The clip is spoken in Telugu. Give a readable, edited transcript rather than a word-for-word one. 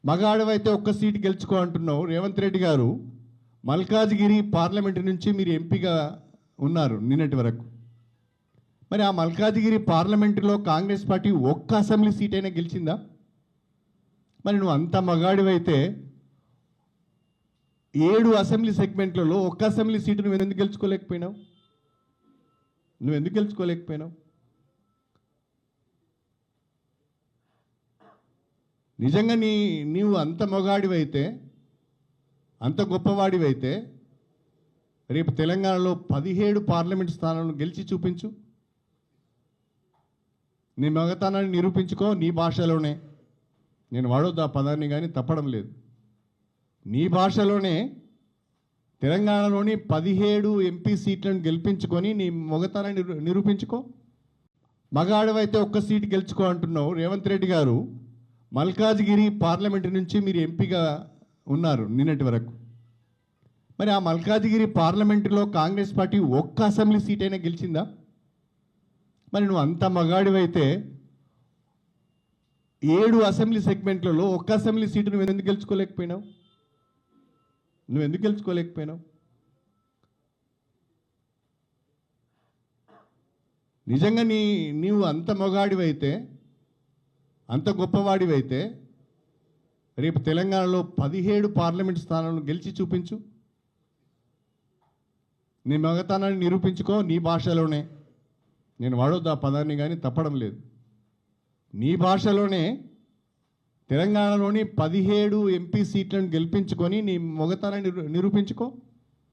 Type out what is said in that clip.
మగాడవైతే ఒక్క సీటు గెలుచుకో అంటున్నావు. రేవంత్ రెడ్డి గారు మల్కాజ్గిరి పార్లమెంటు నుంచి మీరు ఎంపీగా ఉన్నారు నిన్నటి వరకు. మరి ఆ మల్కాజ్గిరి పార్లమెంటులో కాంగ్రెస్ పార్టీ ఒక్క అసెంబ్లీ సీట్ అయినా గెలిచిందా? మరి నువ్వు అంత మగాడివైతే 7 అసెంబ్లీ సెగ్మెంట్లలో ఒక్క అసెంబ్లీ సీటు నువ్వు ఎందుకు గెలుచుకోలేకపోయినావు? నిజంగా నీవు అంత మగాడివైతే, అంత గొప్పవాడివైతే రేపు తెలంగాణలో 17 పార్లమెంట్ స్థానాలను గెలిచి చూపించు. నీ మగతనాన్ని నిరూపించుకో నీ భాషలోనే. నేను వాడొద్దు ఆ పదాన్ని, కానీ తప్పడం లేదు. నీ భాషలోనే తెలంగాణలోని 17 ఎంపీ సీట్లను గెలిపించుకొని నీ మగతనాన్ని నిరూపించుకో. మగాడవైతే ఒక్క సీటు గెలుచుకో అంటున్నావు. రేవంత్ రెడ్డి గారు మల్కాజ్గిరి పార్లమెంటు నుంచి మీరు ఎంపీగా ఉన్నారు నిన్నటి వరకు. మరి ఆ మల్కాజ్గిరి పార్లమెంటులో కాంగ్రెస్ పార్టీ ఒక్క అసెంబ్లీ సీట్ అయినా గెలిచిందా? మరి నువ్వు అంత మగాడివైతే 7 అసెంబ్లీ సెగ్మెంట్లలో ఒక్క అసెంబ్లీ సీటు నువ్వు ఎందుకు గెలుచుకోలేకపోయినావు? నిజంగా నీవు అంత మగాడివైతే, అంత గొప్పవాడివైతే రేపు తెలంగాణలో 17 పార్లమెంట్ స్థానాలను గెలిచి చూపించు. నీ మగతనాన్ని నిరూపించుకో నీ భాషలోనే. నేను వాడొద్దు ఆ పదాన్ని, కానీ తప్పడం లేదు. నీ భాషలోనే తెలంగాణలోని 17 ఎంపీ సీట్లను గెలిపించుకొని నీ మగతనాన్ని నిరూపించుకో.